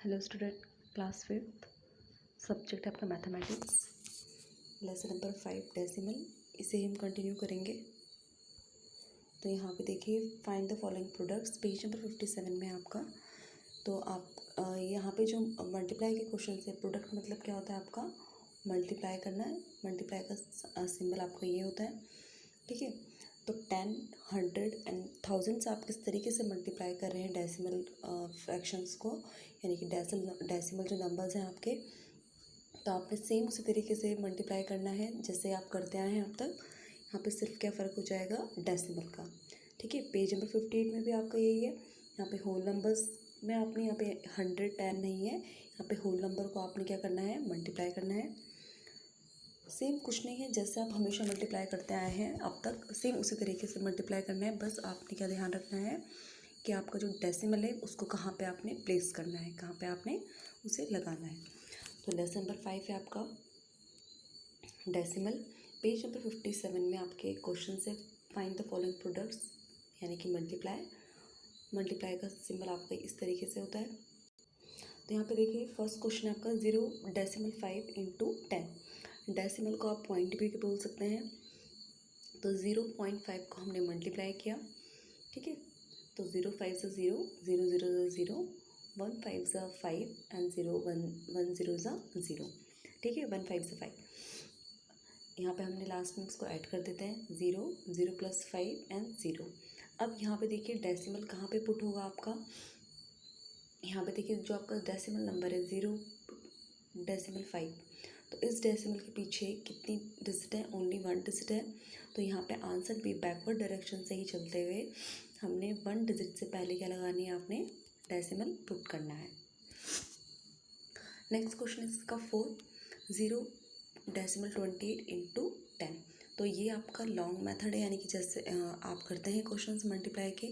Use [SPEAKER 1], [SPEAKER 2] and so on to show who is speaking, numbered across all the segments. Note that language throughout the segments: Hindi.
[SPEAKER 1] Hello student, class fifth, subject है आपका मैथमेटिक्स, लेसन नंबर 5 डेसिमल। इसे हम कंटिन्यू करेंगे। तो यहाँ पे देखिए, find the following products, page number 57 में आपका। तो आप यहाँ पे जो मल्टीप्लाई के क्वेश्चन है, प्रोडक्ट मतलब क्या होता है आपका, मल्टीप्लाई करना है। मल्टीप्लाई का सिंबल आपका ये होता है, ठीक है। तो 10, 100 एंड 1000 आप किस तरीके से मल्टीप्लाई कर रहे हैं डेसिमल फ्रैक्शंस को, यानी कि डेसिमल जो नंबर्स हैं आपके, तो आपने सेम उसी तरीके से मल्टीप्लाई करना है जैसे आप करते आए हैं अब तक। यहाँ पे सिर्फ क्या फ़र्क हो जाएगा, डेसिमल का, ठीक है। पेज नंबर 58 में भी आपका यही है। यहाँ पे होल नंबर्स में आपने यहाँ पे 100, 10 नहीं है, यहाँ पे होल नंबर को आपने क्या करना है, मल्टीप्लाई करना है। सेम कुछ नहीं है, जैसे आप हमेशा मल्टीप्लाई करते आए हैं अब तक, सेम उसी तरीके से मल्टीप्लाई करना है। बस आपने क्या ध्यान रखना है कि आपका जो डेसिमल है उसको कहाँ पे आपने प्लेस करना है, कहाँ पे आपने उसे लगाना है। तो लेसन नंबर 5 है आपका डेसिमल। पेज नंबर 57 में आपके क्वेश्चन से फाइंड द फॉलोइंग प्रोडक्ट्स, यानी कि मल्टीप्लाई। मल्टीप्लाई का सिंबल आपका इस तरीके से होता है। तो यहाँ पे देखिए, फर्स्ट क्वेश्चन आपका 0.5 इंटू 10। डेसिमल को आप पॉइंट भी बोल सकते हैं। तो 0.5 को हमने मल्टीप्लाई किया, ठीक है। तो 0 5 ज़ा 0, 0 0 ज़ा 0, 1 5 ज़ा 5 एंड 0 1 1 0 ज़ा 0, ठीक है। 1 5 ज़ा 5, यहाँ पे हमने लास्ट में उसको ऐड कर देते हैं, 0 0 प्लस 5 एंड 0। अब यहाँ पे देखिए डेसिमल कहाँ पे पुट होगा आपका। यहाँ पे देखिए जो आपका डेसिमल नंबर है 0.5, तो इस डेसिमल के पीछे कितनी डिजिट है, ओनली 1 डिजिट है। तो यहाँ पे आंसर भी बैकवर्ड डायरेक्शन से ही चलते हुए हमने 1 डिजिट से पहले क्या लगानी है, आपने डेसिमल पुट करना है। नेक्स्ट क्वेश्चन इसका 4, 0.28 इंटू 10। तो ये आपका लॉन्ग मेथड है, यानी कि जैसे आप करते हैं क्वेश्चंस मल्टीप्लाई के,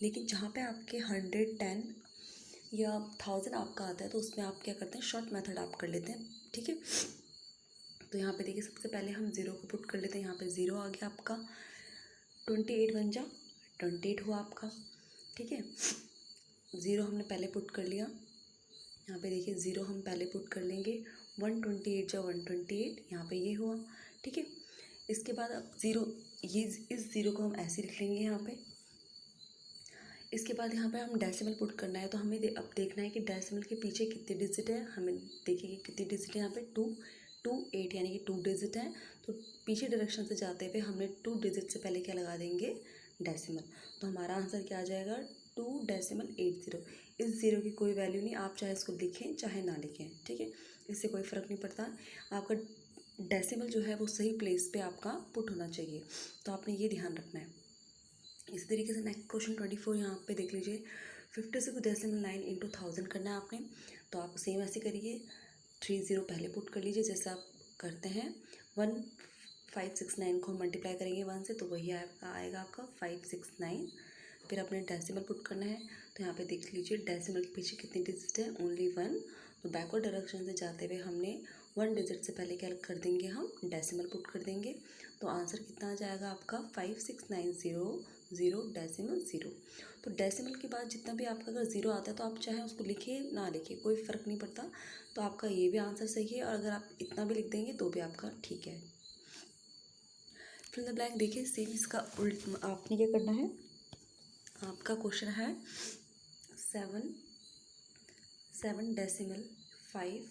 [SPEAKER 1] लेकिन जहाँ पे आपके 100, 10 या 1000 आपका आता है तो उसमें आप क्या करते हैं, शॉर्ट मेथड आप कर लेते हैं, ठीक है। तो यहाँ पे देखिए, सबसे पहले हम 0 को पुट कर लेते हैं। यहाँ पे 0 आ गया आपका, 28 बन जा 28 हुआ आपका, ठीक है। 0 हमने पहले पुट कर लिया। यहाँ पे देखिए 0 हम पहले पुट कर लेंगे, 128 जा 128, यहाँ पे ये हुआ, ठीक है। इसके बाद अब 0, ये इस 0 को हम ऐसे लिख लेंगे यहाँ पे। इसके बाद यहाँ पे हम डेसिमल पुट करना है, तो हमें अब देखना है कि डेसिमल के पीछे कितने डिजिट है। हमें देखिए कि कितनी डिजिट है यहाँ पे, 2 2 8, यानी कि 2 डिजिट है। तो पीछे डायरेक्शन से जाते हुए हमने 2 डिजिट से पहले क्या लगा देंगे, डेसिमल। तो हमारा आंसर क्या आ जाएगा, 2.80। इस 0 की कोई वैल्यू नहीं, आप चाहे इसको लिखें चाहे ना लिखें, ठीक है, इससे कोई फ़र्क नहीं पड़ता। आपका डेसिमल जो है वो सही प्लेस पे आपका पुट होना चाहिए, तो आपने ये ध्यान रखना है। इसी तरीके से नेक्स्ट क्वेश्चन 24 यहाँ पे देख लीजिए, 56.9 इंटू 1000 करना है आपने। तो आप सेम ऐसे करिए, 30 पहले पुट कर लीजिए जैसे आप करते हैं। 1569 को मल्टीप्लाई करेंगे 1 से, तो वही आएगा आपका 569। फिर अपने डेसिमल पुट करना है। तो यहाँ पे देख लीजिए डेसिमल के पीछे कितनी डिजिट है, ओनली 1। तो बैकवर्ड डायरेक्शन से जाते हुए हमने 1 डिजिट से पहले क्या कर देंगे, हम डेसिमल पुट कर देंगे। तो आंसर कितना आ जाएगा आपका, 5690.0। तो डेसिमल के बाद जितना भी आपका अगर 0 आता है तो आप चाहे उसको लिखिए ना लिखिए, कोई फ़र्क नहीं पड़ता। तो आपका ये भी आंसर सही है, और अगर आप इतना भी लिख देंगे तो भी आपका ठीक है। फिल द ब्लैंक देखिए, सेम इसका उल्ट आपने क्या करना है। आपका क्वेश्चन है 7.5,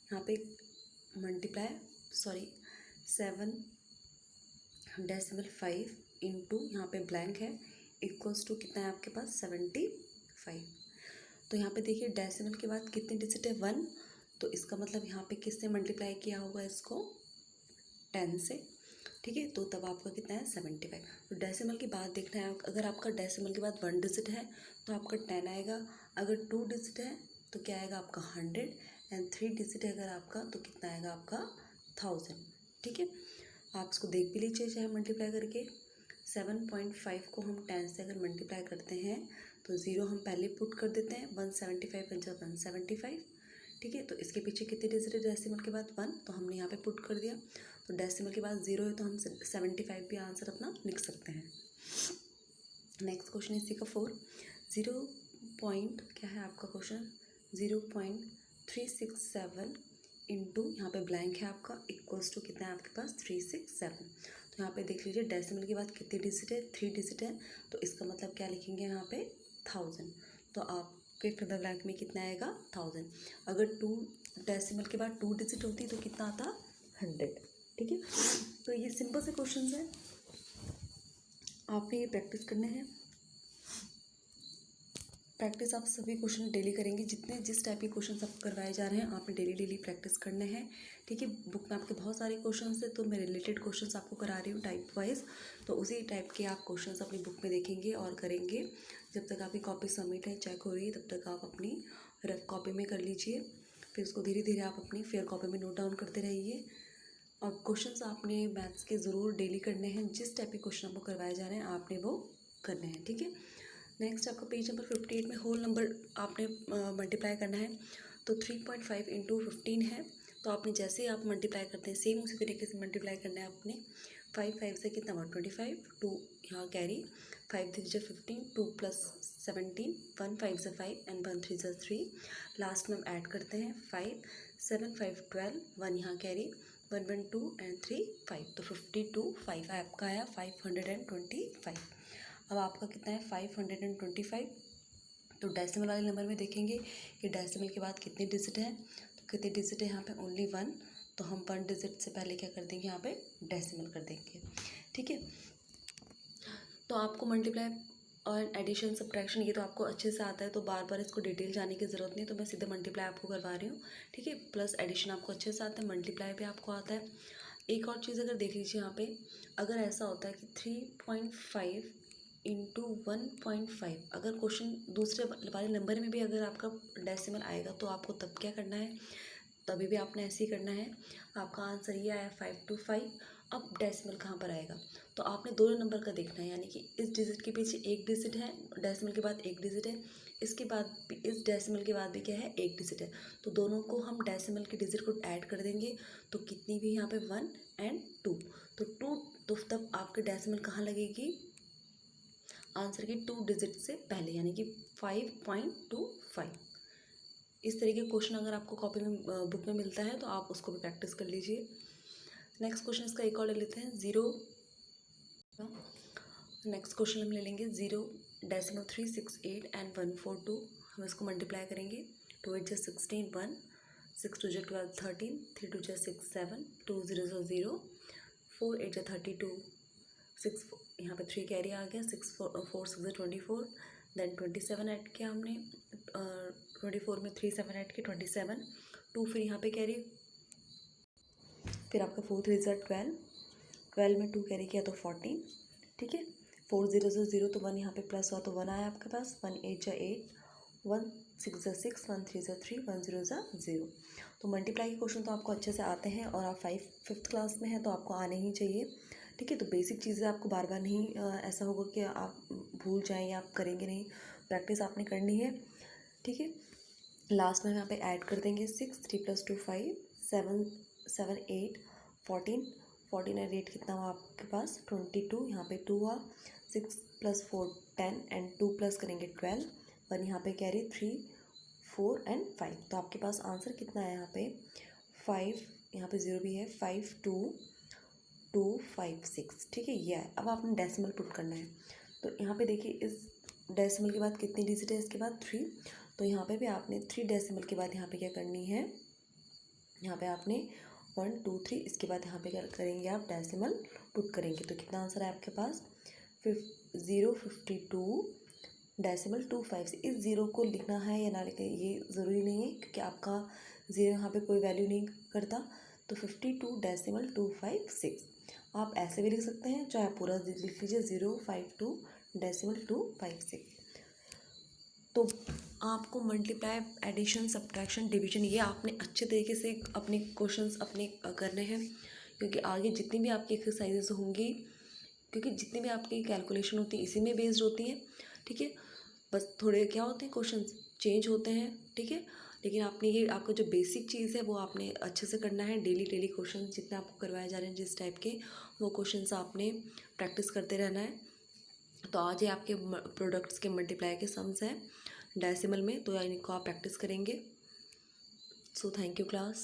[SPEAKER 1] यहाँ पे मल्टीप्लाई 7.5 इंटू, यहाँ पे ब्लैंक है, इक्वल्स टू कितना है आपके पास, 75। तो यहाँ पे देखिए डेसिमल के बाद कितनी डिजिट है, 1। तो इसका मतलब यहाँ पे किससे मल्टीप्लाई किया होगा इसको, 10 से, ठीक है। तो तब आपका कितना है, 75। तो डेसिमल की बात देखना है, अगर आपका डेसिमल के बाद 1 डिजिट है तो आपका 10 आएगा। अगर 2 डिजिट है तो क्या आएगा आपका 100, एंड 3 डिजिट है अगर आपका तो कितना आएगा आपका 1000, ठीक है। आप इसको देख भी लीजिए चाहे मल्टीप्लाई करके। 7.5 को हम 10 से अगर मल्टीप्लाई करते हैं तो 0 हम पहले पुट कर देते हैं, 175 बन जाए 175, ठीक है। तो इसके पीछे कितनी डिजिट है डेसिमल के बाद, 1, तो हमने यहाँ पे पुट कर दिया। तो डेसिमल के बाद 0 है तो हम 75 भी आंसर अपना लिख सकते हैं। नेक्स्ट क्वेश्चन इसी का 4, 0 पॉइंट क्या है आपका क्वेश्चन, 0.367 इंटू यहाँ पे ब्लैंक है आपका इक्वल्स टू कितना है आपके पास 367। तो यहाँ पे देख लीजिए डेसिमल के बाद कितनी डिजिट है, 3 डिजिट है, तो इसका मतलब क्या लिखेंगे यहाँ पे 1000। तो आपके फिर द ब्लैंक में कितना आएगा 1000। अगर 2 डेसिमल के बाद 2 डिजिट होती तो कितना आता 100। ठीक है, तो ये सिंपल से क्वेश्चन है, आपने ये प्रैक्टिस करने हैं। प्रैक्टिस आप सभी क्वेश्चन डेली करेंगे, जितने जिस टाइप के क्वेश्चन आपको करवाए जा रहे हैं आपने डेली डेली प्रैक्टिस करने हैं। ठीक है, बुक में आपके बहुत सारे क्वेश्चन हैं, तो मैं रिलेटेड क्वेश्चन आपको करा रही हूँ टाइप वाइज, तो उसी टाइप के आप क्वेश्चन अपनी बुक में देखेंगे और करेंगे। जब तक आपकी कॉपी सबमिट है, चेक हो रही है, तब तक आप अपनी रफ कॉपी में कर लीजिए, फिर उसको धीरे धीरे आप अपनी फेयर कॉपी में नोट डाउन करते रहिए। और क्वेश्चंस आपने मैथ्स के ज़रूर डेली करने हैं, जिस टाइप के क्वेश्चन आपको करवाए जा रहे हैं आपने वो करने हैं। ठीक है, नेक्स्ट आपका पेज नंबर 58 में होल नंबर आपने मल्टीप्लाई करना है। तो 3.5 इंटू 15 है, तो आपने जैसे ही आप मल्टीप्लाई करते हैं सेम उसी तरीके से मल्टीप्लाई करना है आपने। 5 से कितना हुआ 25, 2 यहाँ कैरी, 5 3 जा 15, 2 + 17, 1 5 जा 5 एंड 1 3 जा 3। लास्ट में हम ऐड करते हैं 5 7 5 12, 1 यहाँ कैरी, 1 1 2 एंड 3 5। तो 52 5 आपका आया 525। अब आपका कितना है 525। तो डेसिमल वाले नंबर में देखेंगे कि डेसिमल के बाद कितने डिजिट है, तो कितने डिजिट है यहाँ पे ओनली 1, तो हम 1 डिजिट से पहले क्या कर देंगे यहाँ पे डेसिमल कर देंगे। ठीक है, तो आपको मल्टीप्लाई और एडिशन सब्ट्रैक्शन ये तो आपको अच्छे से आता है, तो बार बार इसको डिटेल जाने की ज़रूरत नहीं, तो मैं सीधे मल्टीप्लाई आपको करवा रही हूँ। ठीक है, प्लस एडिशन आपको अच्छे से आता है, मल्टीप्लाई भी आपको आता है। एक और चीज़ अगर देख लीजिए यहाँ पे, अगर ऐसा होता है कि 3.5 इंटू 1.5, अगर क्वेश्चन दूसरे वाले नंबर में भी अगर आपका डेसिमल आएगा तो आपको तब क्या करना है, तभी भी आपने ऐसे ही करना है। आपका आंसर ये आया 525। अब डेसिमल कहाँ पर आएगा, तो आपने दोनों नंबर का देखना है, यानी कि इस डिजिट के पीछे एक डिजिट है, डेसिमल के बाद एक डिजिट है, इसके बाद भी इस डेसिमल के बाद भी क्या है एक डिजिट है, तो दोनों को हम डेसिमल के डिजिट को ऐड कर देंगे, तो कितनी भी यहाँ पे 1 एंड 2, तो 2, तो तब आपके डेसिमल कहाँ लगेगी, आंसर के 2 डिजिट से पहले, यानी कि 5.25। इस तरीके का क्वेश्चन अगर आपको कॉपी में बुक में मिलता है तो आप उसको भी प्रैक्टिस कर लीजिए। नेक्स्ट क्वेश्चन इसका एक और ले लेते हैं, 0। नेक्स्ट क्वेश्चन हम ले लेंगे 0.368 एंड 142। हम इसको मल्टीप्लाई करेंगे, 2 8 जा 16, 1 6 2 जा 12 13, 3 2 जा 6 7, 2 0 जा 0, 4 8 जा 32, 6 यहाँ पे 3 कैरी आ गया, 6 4 6 जा 24, देन 27 ऐड किया हमने, 24 में 3 7 ऐड किया 27, 2 फिर यहाँ पे कैरी, फिर आपका 4 3 जा 12, 12 में 2 कैरी किया तो 14। ठीक है, 4 0 जा 0, तो 1 यहाँ पे प्लस हुआ तो 1 आया आपके पास, 1 8 जा 8, 1 6 जा 6, 1 3 जा 3, 1 0 जा 0। तो मल्टीप्लाई के क्वेश्चन तो आपको अच्छे से आते हैं और आप 5th क्लास में हैं तो आपको आने ही चाहिए। ठीक है, तो बेसिक चीज़ें आपको बार बार नहीं ऐसा होगा कि आप भूल जाएं या आप करेंगे नहीं, प्रैक्टिस आपने करनी है। ठीक है, लास्ट में यहाँ पे ऐड कर देंगे 6 3 + 2 5 7 7 8 14, 14 एंड 8 कितना हुआ आपके पास 22, यहाँ पे 2 हुआ, 6 + 4 10 एंड 2 प्लस करेंगे 12, 1 यहाँ पे कैरी 3 4 एंड 5, तो आपके पास आंसर कितना है यहाँ पे 5, यहाँ पे 0 भी है, 5 2 2 5 6। ठीक है, ये है। अब आपने डेसिमल पुट करना है, तो यहाँ पे देखिए इस डेसिमल के बाद कितनी डिजिट है, इसके बाद 3, तो यहाँ पे भी आपने 3 डेसिमल के बाद यहाँ पे क्या करनी है, यहाँ पे आपने 1 2 3, इसके बाद यहाँ पे क्या करेंगे आप डेसिमल पुट करेंगे, तो कितना आंसर है आपके पास 052 डेसिमल 25। इस ज़ीरो को लिखना है या ना लिखना ये ज़रूरी नहीं है, क्योंकि आपका ज़ीरो यहाँ पे कोई वैल्यू नहीं करता, तो 52.256 आप ऐसे भी लिख सकते हैं, चाहे आप पूरा लिख लीजिए 052.256। तो आपको मल्टीप्लाई एडिशन सब्ट्रैक्शन डिवीजन ये आपने अच्छे तरीके से अपने क्वेश्चंस अपने करने हैं, क्योंकि आगे जितनी भी आपकी एक्सरसाइजेस होंगी, क्योंकि जितनी भी आपकी कैलकुलेशन होती है इसी में बेस्ड होती है। ठीक है, बस थोड़े क्या होते हैं क्वेश्चंस चेंज होते हैं। ठीक है, लेकिन आपने ये आपको जो बेसिक चीज़ है वो आपने अच्छे से करना है, डेली डेली क्वेश्चन जितने आपको करवाए जा रहे हैं जिस टाइप के, वो क्वेश्चंस आपने प्रैक्टिस करते रहना है। तो आज ये आपके प्रोडक्ट्स के मल्टीप्लाई के सम्स हैं डेसिमल में, तो इनको आप प्रैक्टिस करेंगे। So thank you class.